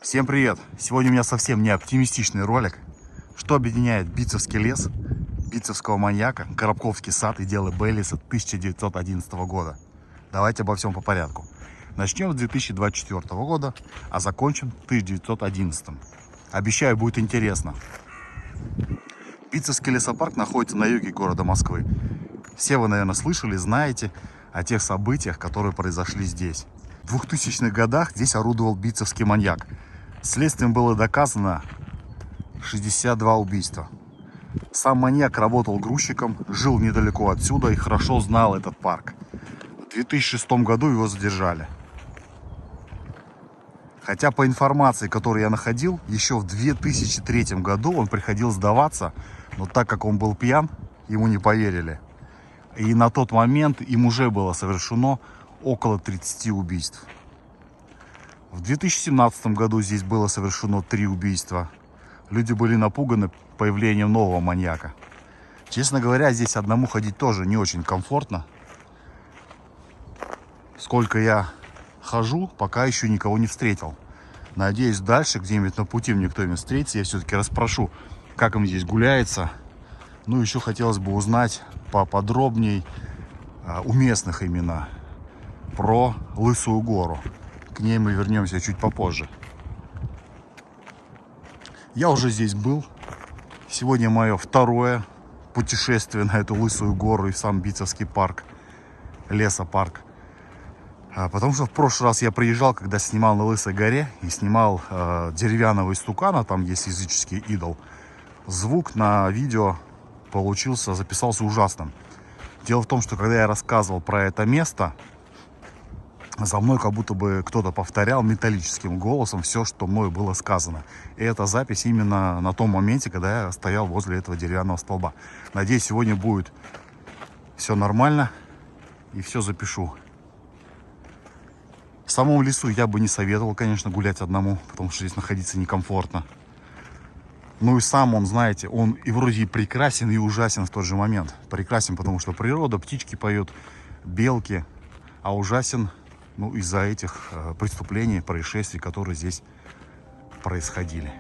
Всем привет! Сегодня у меня совсем не оптимистичный ролик. Что объединяет Битцевский лес, Битцевского маньяка, Коробковский сад и дело Бейлиса 1911 года. Давайте обо всем по порядку. Начнем с 2024 года, а закончим 1911. Обещаю, будет интересно. Битцевский лесопарк находится на юге города Москвы. Все вы, наверное, слышали, знаете о тех событиях, которые произошли здесь. В 2000-х годах здесь орудовал битцевский маньяк. Следствием было доказано 62 убийства. Сам маньяк работал грузчиком, жил недалеко отсюда и хорошо знал этот парк. В 2006 году его задержали. Хотя по информации, которую я находил, еще в 2003 году он приходил сдаваться, но так как он был пьян, ему не поверили. И на тот момент им уже было совершено около 30 убийств. В 2017 году здесь было совершено 3 убийства. Люди были напуганы появлением нового маньяка. Честно говоря, здесь одному ходить тоже не очень комфортно. Сколько я хожу, пока еще никого не встретил. Надеюсь, дальше, где-нибудь на пути мне кто-нибудь встретится, я все-таки расспрошу, как им здесь гуляется. Ну, еще хотелось бы узнать поподробней у местных именно про Лысую гору. К ней мы вернемся чуть попозже. Я уже здесь был. Сегодня мое второе путешествие на эту Лысую гору и сам Битцевский парк, лесопарк. Потому что в прошлый раз я приезжал, когда снимал на Лысой горе и снимал деревянного истукана, там есть языческий идол. Звук на видео записался ужасным. Дело в том, что когда я рассказывал про это место, за мной как будто бы кто-то повторял металлическим голосом все, что мною было сказано. И эта запись именно на том моменте, когда я стоял возле этого деревянного столба. Надеюсь, сегодня будет все нормально и все запишу. В самом лесу я бы не советовал, конечно, гулять одному, потому что здесь находиться некомфортно. Ну и сам он, знаете, он и вроде и прекрасен, и ужасен в тот же момент. Прекрасен, потому что природа, птички поют, белки, а ужасен, ну, из-за этих преступлений, происшествий, которые здесь происходили.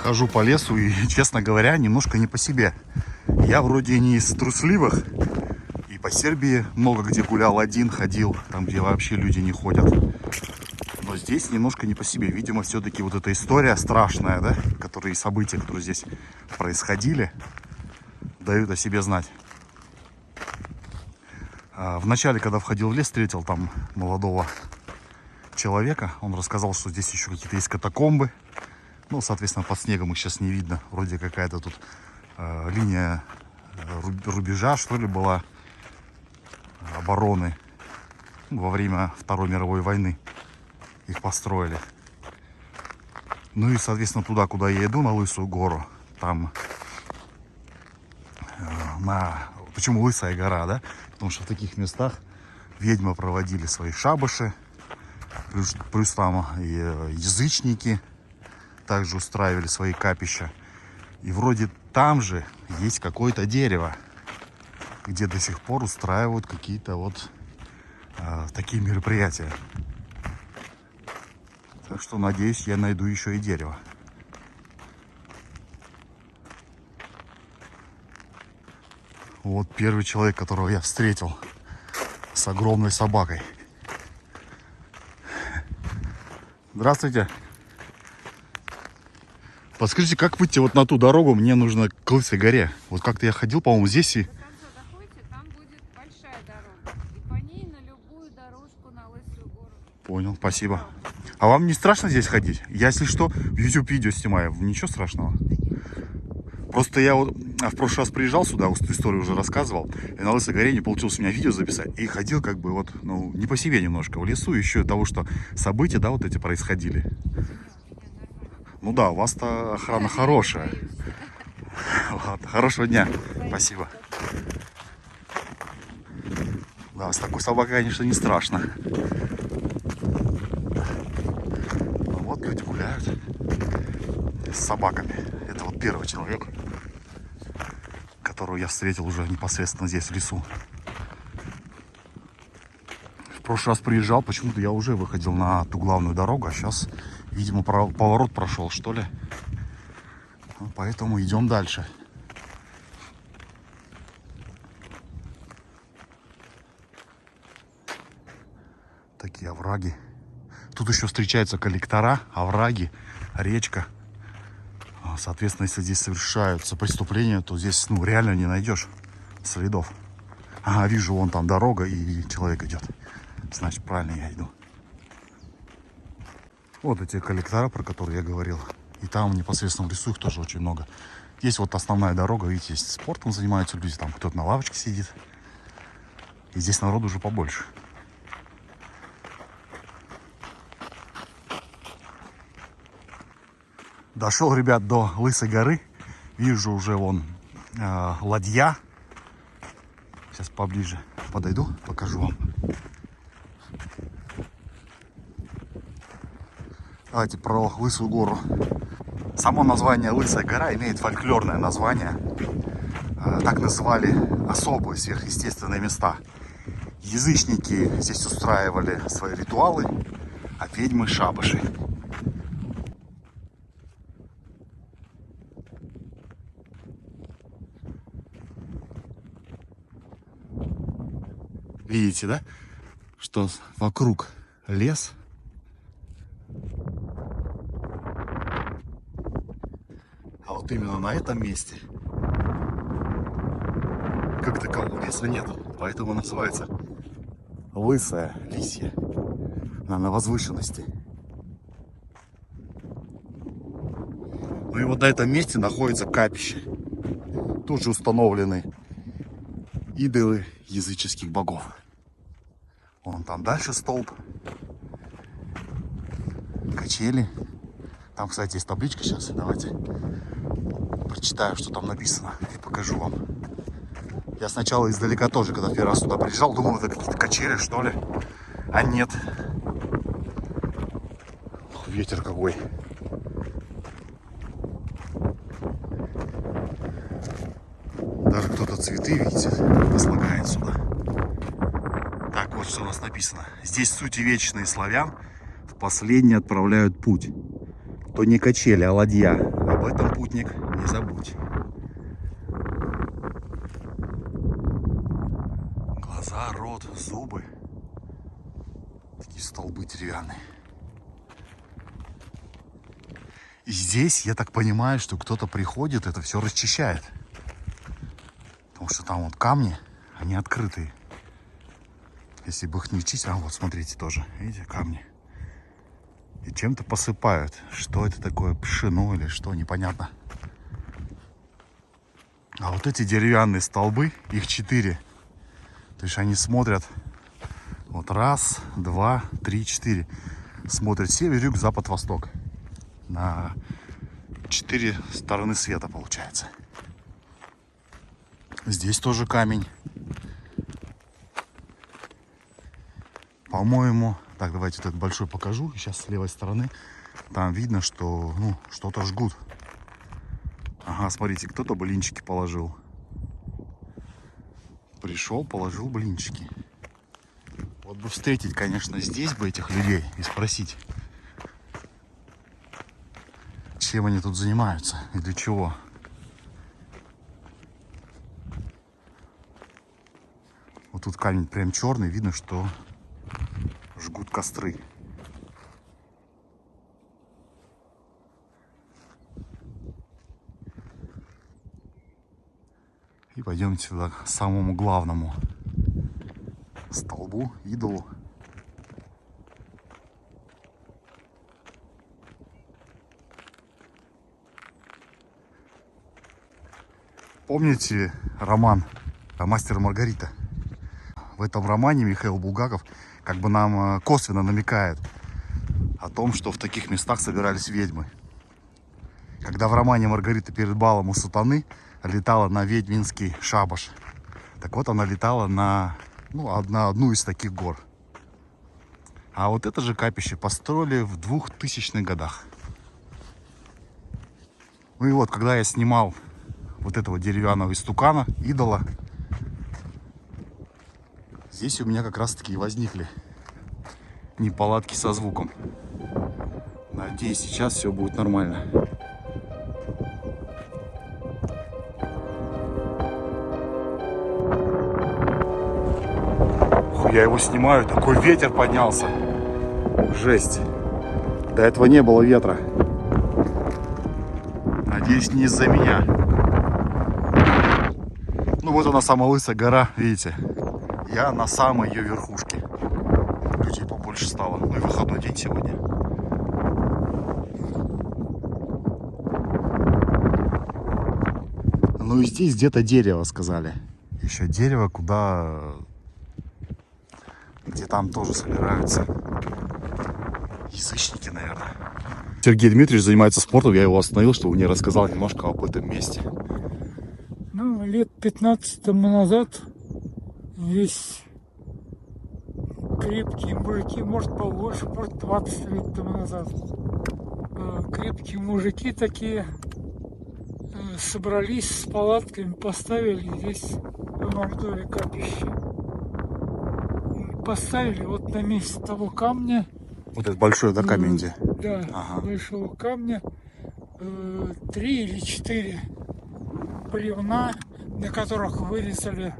Хожу по лесу и, честно говоря, немножко не по себе. Я вроде не из трусливых. И по Сербии много где гулял один, ходил, там, где вообще люди не ходят. Но здесь немножко не по себе. Видимо, все-таки вот эта история страшная, да, которые события, которые здесь происходили, дают о себе знать. Вначале, когда входил в лес, встретил там молодого человека. Он рассказал, что здесь еще какие-то есть катакомбы. Ну, соответственно, под снегом их сейчас не видно. Вроде какая-то тут линия рубежа, что ли, была обороны во время Второй мировой войны. Их построили. Ну и, соответственно, туда, куда я иду, на Лысую гору, там Почему Лысая гора, да? Потому что в таких местах ведьмы проводили свои шабаши, плюс там и язычники также устраивали свои капища. И вроде там же есть какое-то дерево, где до сих пор устраивают какие-то вот такие мероприятия. Так что, надеюсь, я найду еще и дерево. Вот первый человек, которого я встретил с огромной собакой. Здравствуйте. Подскажите, как выйти вот на ту дорогу? Мне нужно к Лысой горе. Вот как-то я ходил, по-моему, здесь и... До конца доходите, там будет большая дорога. И по ней на любую дорожку на Лысую гору. Понял, спасибо. А вам не страшно здесь ходить? Я, если что, в YouTube видео снимаю. Ничего страшного? Просто я вот в прошлый раз приезжал сюда, историю уже рассказывал, и на Лысой горе не получилось у меня видео записать. И ходил как бы вот, ну, не по себе немножко в лесу, еще и того, что события, да, вот эти происходили. Ну да, у вас-то охрана хорошая. Ладно, хорошего дня. Спасибо. Да, с такой собакой, конечно, не страшно. Ну, вот люди гуляют с собаками. Это вот первый человек, которого я встретил уже непосредственно здесь, в лесу. В прошлый раз приезжал, почему-то я уже выходил на ту главную дорогу, а сейчас, видимо, поворот прошел, что ли. Ну, поэтому идем дальше. Такие овраги. Тут еще встречаются коллектора, овраги, речка. Соответственно, если здесь совершаются преступления, то здесь, ну, реально не найдешь следов. Ага, вижу, вон там дорога и человек идет. Значит, правильно я иду. Вот эти коллектора, про которые я говорил. И там непосредственно в лесу их тоже очень много. Есть вот основная дорога, видите, есть спортом занимаются люди, там кто-то на лавочке сидит. И здесь народу уже побольше. Дошел, ребят, до Лысой горы. Вижу уже вон ладья. Сейчас поближе подойду, покажу вам. Давайте про Лысую гору. Само название Лысая гора имеет фольклорное название. Так называли особые сверхъестественные места. Язычники здесь устраивали свои ритуалы, а ведьмы шабаши. Видите, да? Что вокруг лес. А вот именно на этом месте как такового леса нет. Поэтому называется Лысая, лисья. Она на возвышенности. Ну и вот на этом месте находится капище. Тут же установлены идолы языческих богов. Вон там дальше столб. Качели. Там, кстати, есть табличка сейчас. Давайте прочитаю, что там написано, и покажу вам. Я сначала издалека тоже, когда первый раз сюда приезжал, думал, это какие-то качели, что ли. А нет. Ветер какой. Даже кто-то цветы, видите, возлагает сюда. Так, вот что у нас написано. Здесь сути вечные славян в последний отправляют путь. То не качели, а ладья. Об этом, путник, не забудь. Глаза, рот, зубы. Такие столбы деревянные. И здесь, я так понимаю, что кто-то приходит, это все расчищает. Потому что там вот камни, они открытые. Если бы их не чистить, а вот смотрите тоже, видите, камни. И чем-то посыпают. Что это такое, пшено или что, непонятно. А вот эти деревянные столбы, их 4. То есть они смотрят вот раз, два, три, 4. Смотрят север, юг, запад, восток. На 4 стороны света получается. Здесь тоже камень. По-моему, так, давайте вот этот большой покажу. Сейчас с левой стороны. Там видно, что ну, что-то жгут. Ага, смотрите, кто-то блинчики положил. Пришел, положил блинчики. Вот бы встретить, конечно, здесь бы этих людей и спросить, чем они тут занимаются и для чего. Вот тут камень прям черный, видно, что жгут костры. И пойдемте сюда к самому главному столбу, идолу. Помните роман «Мастер и Маргарита»? В этом романе Михаил Булгаков как бы нам косвенно намекает о том, что в таких местах собирались ведьмы. Когда в романе Маргарита перед балом у сатаны летала на ведьминский шабаш, так вот она летала на одну из таких гор. А вот это же капище построили в 2000-х годах. Ну и вот, когда я снимал вот этого деревянного истукана, идола, здесь у меня как раз таки и возникли неполадки со звуком. Надеюсь, сейчас все будет нормально. Я его снимаю, такой ветер поднялся. Жесть. До этого не было ветра. Надеюсь, не из-за меня. Ну вот она, самая лысая гора, видите. Я на самой ее верхушке. Людей побольше стало. Ну и выходной день сегодня. Ну и здесь где-то дерево, сказали. Еще дерево, где там тоже собираются язычники, наверное. Сергей Дмитриевич занимается спортом. Я его остановил, чтобы мне рассказал немножко об этом месте. Ну, лет 15 тому назад здесь крепкие мужики, может побольше, может 20 лет тому назад, крепкие мужики такие собрались с палатками, поставили здесь в Мордовии капище. Поставили вот на месте того камня. Вот этот большой, да, камень где? Да, Ага. большого камня. 3 или 4 бревна, на которых вырезали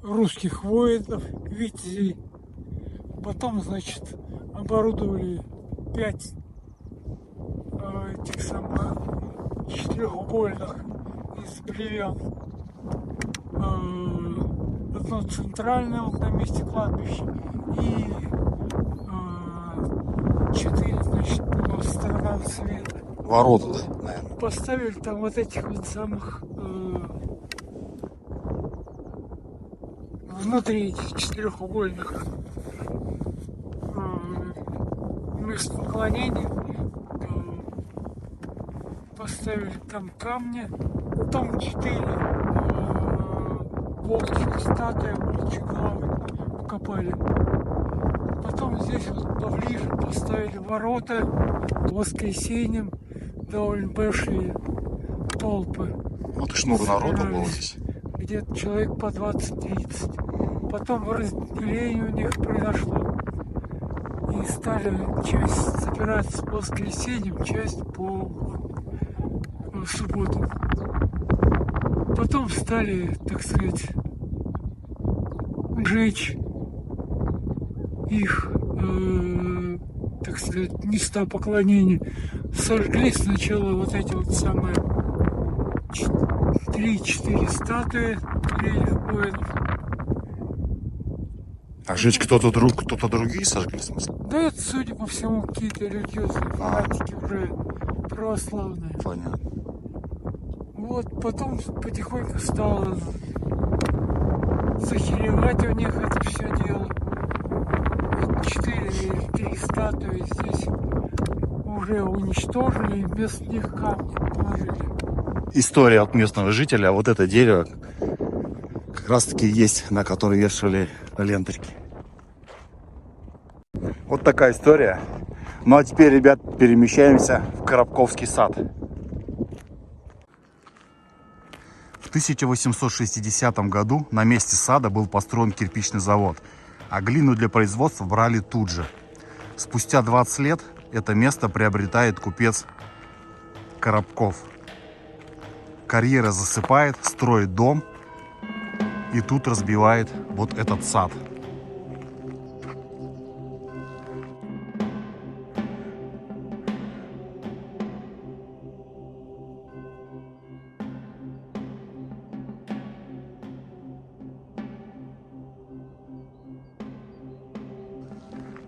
русских воинов, витязей. Потом, значит, оборудовали 5 этих самых четырехугольных из бревен. Одно центральное вот на месте кладбища и 4, значит, по сторонам света. Ворота, да, наверное. Поставили там вот этих вот самых внутри этих четырехугольных мест поклонения. Поставили там камни, потом 4 волчьих статуи, волчьи головы покопали. Потом здесь вот поближе поставили ворота. В воскресенье довольно большие толпы. Вот и шнур народу было здесь. Где-то человек по 20-30. Потом разделение у них произошло. И стали часть собираться по воскресеньям, часть по субботам. Потом стали, так сказать, жечь их, так сказать, места поклонения. Сожгли сначала вот эти вот самые 3-4 статуи воинов. А жечь кто-то другие сожгли, в смысле? Да это, судя по всему, какие-то религиозные фанатики уже православные. Понятно. Вот потом потихоньку стало захеревать у них это все дело. 4 или 3 статуи здесь уже уничтожили, вместо них камни положили. История от местного жителя. Вот это дерево как раз таки есть, на которое вешали ленточки. Вот такая история. Ну а теперь, ребят, перемещаемся в Коробковский сад. В 1860 году на месте сада был построен кирпичный завод, а глину для производства брали тут же. Спустя 20 лет это место приобретает купец Коробков. Карьера засыпает, строит дом, и тут разбивает вот этот сад.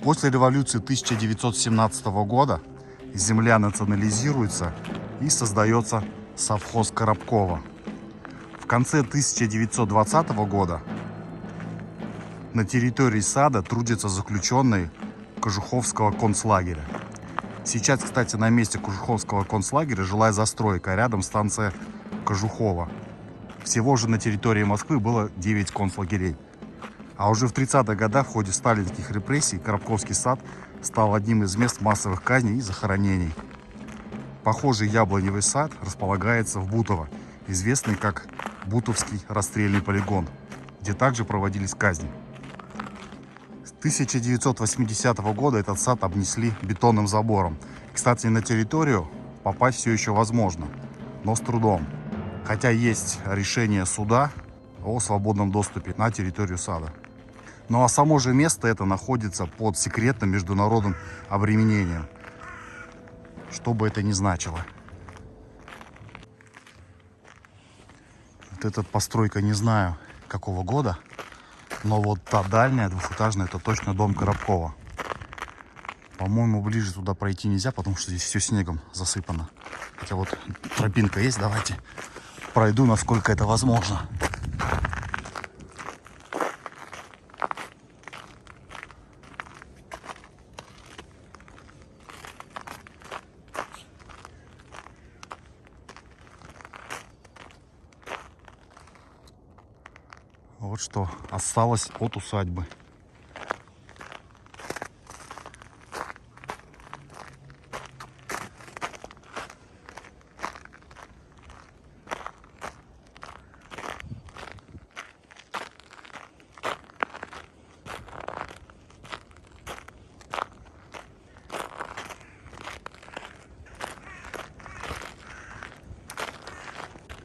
После революции 1917 года земля национализируется и создается совхоз Коробкова. В конце 1920 года на территории сада трудятся заключенные Кожуховского концлагеря. Сейчас, кстати, на месте Кожуховского концлагеря жилая застройка, а рядом станция Кожухова. Всего же на территории Москвы было 9 концлагерей. А уже в 30-х годах в ходе сталинских репрессий Коробковский сад стал одним из мест массовых казней и захоронений. Похожий яблоневый сад располагается в Бутово, известный как Бутовский расстрельный полигон, где также проводились казни. С 1980 года этот сад обнесли бетонным забором. Кстати, на территорию попасть все еще возможно, но с трудом. Хотя есть решение суда о свободном доступе на территорию сада. Ну а само же место это находится под секретным международным обременением. Что бы это ни значило. Вот эта постройка, не знаю какого года, но вот та дальняя, двухэтажная, это точно дом Коробкова. По-моему, ближе туда пройти нельзя, потому что здесь все снегом засыпано. Хотя вот тропинка есть, давайте пройду, насколько это возможно. Вот что осталось от усадьбы.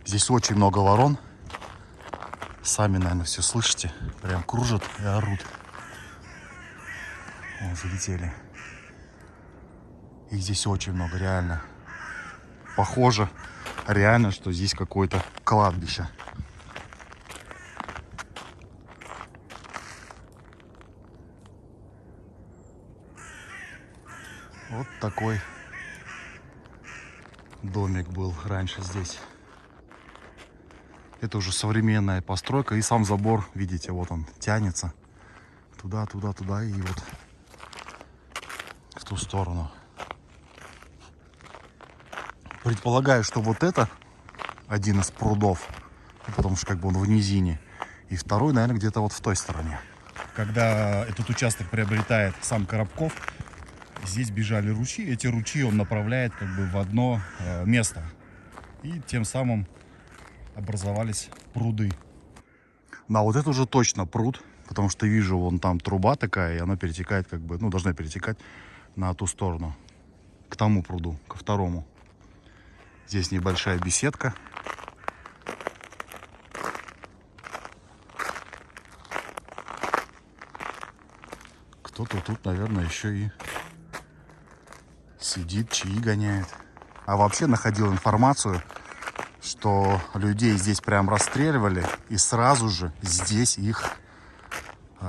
Здесь очень много ворон. Сами, наверное, все слышите. Прям кружат и орут. О, залетели. Их здесь очень много, реально. Похоже, реально, что здесь какое-то кладбище. Вот такой домик был раньше здесь. Это уже современная постройка. И сам забор, видите, вот он тянется. Туда, туда, туда и вот в ту сторону. Предполагаю, что вот это один из прудов. Потому что как бы он в низине. И второй, наверное, где-то вот в той стороне. Когда этот участок приобретает сам Коробков, здесь бежали ручьи. Эти ручьи он направляет как бы в одно место. И тем самым образовались пруды. Да, вот это уже точно пруд, потому что вижу, вон там труба такая, и она перетекает, как бы, ну, должна перетекать на ту сторону, к тому пруду, ко второму. Здесь небольшая беседка. Кто-то тут, наверное, еще и сидит, чаи гоняет. А вообще находил информацию, что людей здесь прям расстреливали, и сразу же здесь их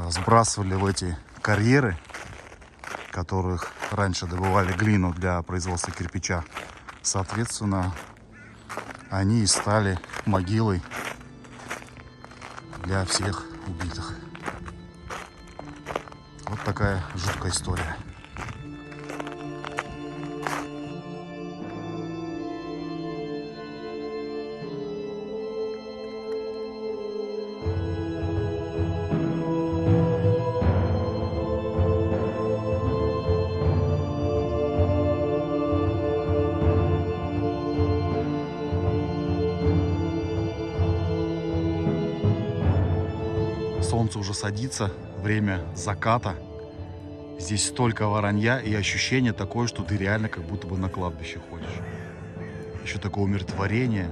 сбрасывали в эти карьеры, в которых раньше добывали глину для производства кирпича. Соответственно, они и стали могилой для всех убитых. Вот такая жуткая история. Солнце уже садится, время заката. Здесь столько воронья и ощущение такое, что ты реально как будто бы на кладбище ходишь. Еще такое умиротворение.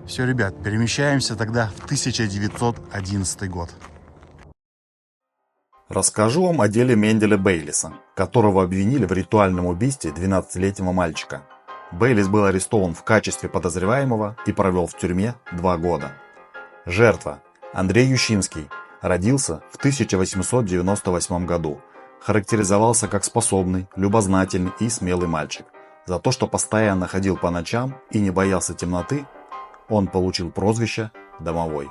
Все, ребят, перемещаемся тогда в 1911 год. Расскажу вам о деле Менделя Бейлиса, которого обвинили в ритуальном убийстве 12-летнего мальчика. Бейлис был арестован в качестве подозреваемого и провел в тюрьме 2 года. Жертва Андрей Ющинский родился в 1898 году. Характеризовался как способный, любознательный и смелый мальчик. За то, что постоянно ходил по ночам и не боялся темноты, он получил прозвище «Домовой».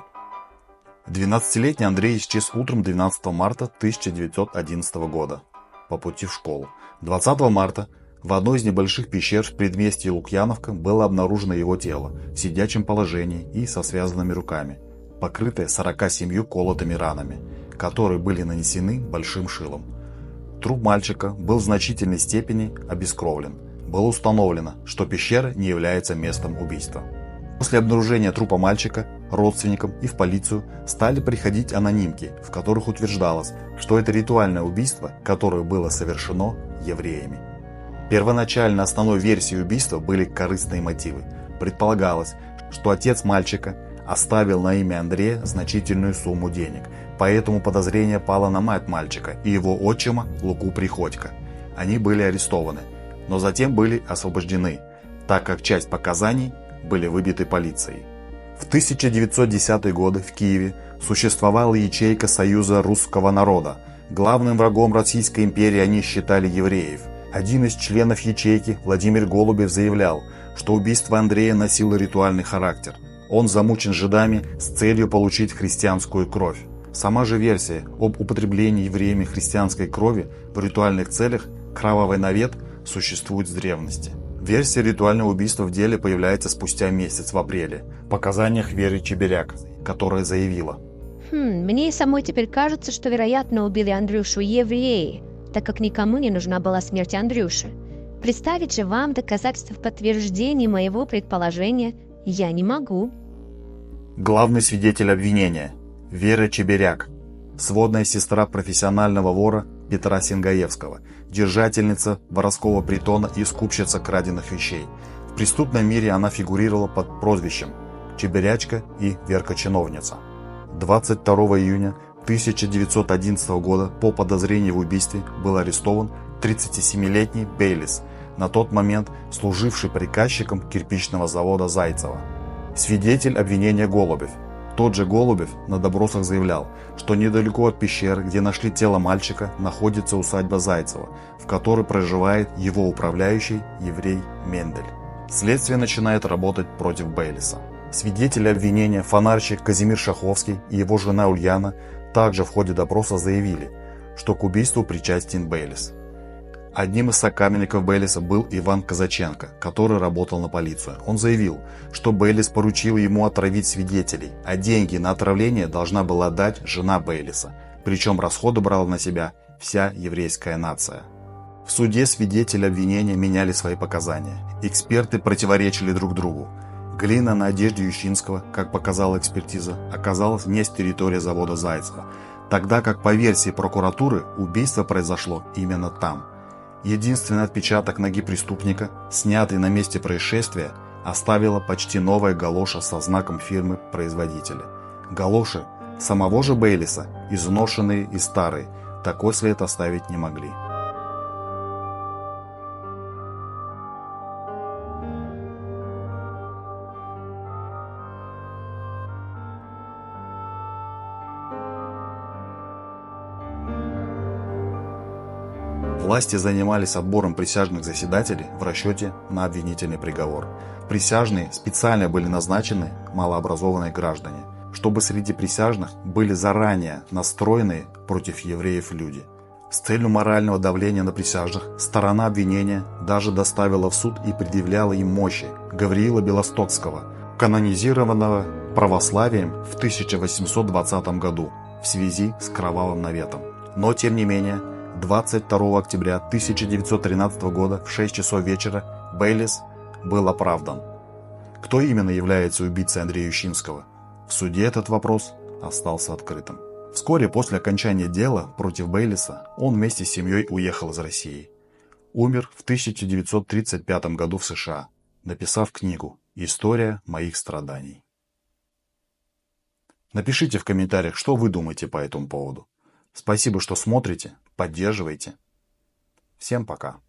12-летний Андрей исчез утром 12 марта 1911 года по пути в школу. 20 марта в одной из небольших пещер в предместье Лукьяновка было обнаружено его тело в сидячем положении и со связанными руками, покрытое 47 колотыми ранами, которые были нанесены большим шилом. Труп мальчика был в значительной степени обескровлен. Было установлено, что пещера не является местом убийства. После обнаружения трупа мальчика родственникам и в полицию стали приходить анонимки, в которых утверждалось, что это ритуальное убийство, которое было совершено евреями. Первоначально основной версией убийства были корыстные мотивы. Предполагалось, что отец мальчика оставил на имя Андрея значительную сумму денег, поэтому подозрение пало на мать мальчика и его отчима Луку Приходько. Они были арестованы, но затем были освобождены, так как часть показаний были выбиты полицией. В 1910-е годы в Киеве существовала ячейка Союза русского народа. Главным врагом Российской империи они считали евреев. Один из членов ячейки, Владимир Голубев, заявлял, что убийство Андрея носило ритуальный характер. Он замучен жидами с целью получить христианскую кровь. Сама же версия об употреблении евреями христианской крови в ритуальных целях, кровавый навет, существует с древности. Версия ритуального убийства в деле появляется спустя месяц, в апреле, в показаниях Веры Чеберяк, которая заявила: Мне самой теперь кажется, что, вероятно, убили Андрюшу евреи, так как никому не нужна была смерть Андрюши. Представить же вам доказательства в подтверждении моего предположения я не могу. Главный свидетель обвинения – Вера Чеберяк, сводная сестра профессионального вора Петра Сингаевского, держательница воровского притона и скупщица краденных вещей. В преступном мире она фигурировала под прозвищем Чеберячка и Верка-чиновница. 22 июня 1911 года по подозрению в убийстве был арестован 37-летний Бейлис, на тот момент служивший приказчиком кирпичного завода Зайцева. Свидетель обвинения Голубев. Тот же Голубев на допросах заявлял, что недалеко от пещеры, где нашли тело мальчика, находится усадьба Зайцева, в которой проживает его управляющий еврей Мендель. Следствие начинает работать против Бейлиса. Свидетели обвинения, фонарщик Казимир Шаховский и его жена Ульяна, также в ходе допроса заявили, что к убийству причастен Бейлис. Одним из сокамерников Бейлиса был Иван Казаченко, который работал на полицию. Он заявил, что Бейлис поручил ему отравить свидетелей, а деньги на отравление должна была дать жена Бейлиса. Причем расходы брала на себя вся еврейская нация. В суде свидетели обвинения меняли свои показания. Эксперты противоречили друг другу. Глина на одежде Ющинского, как показала экспертиза, оказалась не с территории завода Зайцева, тогда как по версии прокуратуры убийство произошло именно там. Единственный отпечаток ноги преступника, снятый на месте происшествия, оставила почти новая галоша со знаком фирмы-производителя. Галоши самого же Бейлиса, изношенные и старые, такой след оставить не могли. Власти занимались отбором присяжных заседателей в расчете на обвинительный приговор. Присяжные специально были назначены малообразованные граждане, чтобы среди присяжных были заранее настроенные против евреев люди. С целью морального давления на присяжных сторона обвинения даже доставила в суд и предъявляла им мощи Гавриила Белостокского, канонизированного православием в 1820 году в связи с кровавым наветом. Но тем не менее, 22 октября 1913 года в 6 часов вечера Бейлис был оправдан. Кто именно является убийцей Андрея Ющинского? В суде этот вопрос остался открытым. Вскоре после окончания дела против Бейлиса он вместе с семьей уехал из России. Умер в 1935 году в США, написав книгу «История моих страданий». Напишите в комментариях, что вы думаете по этому поводу. Спасибо, что смотрите, поддерживаете. Всем пока.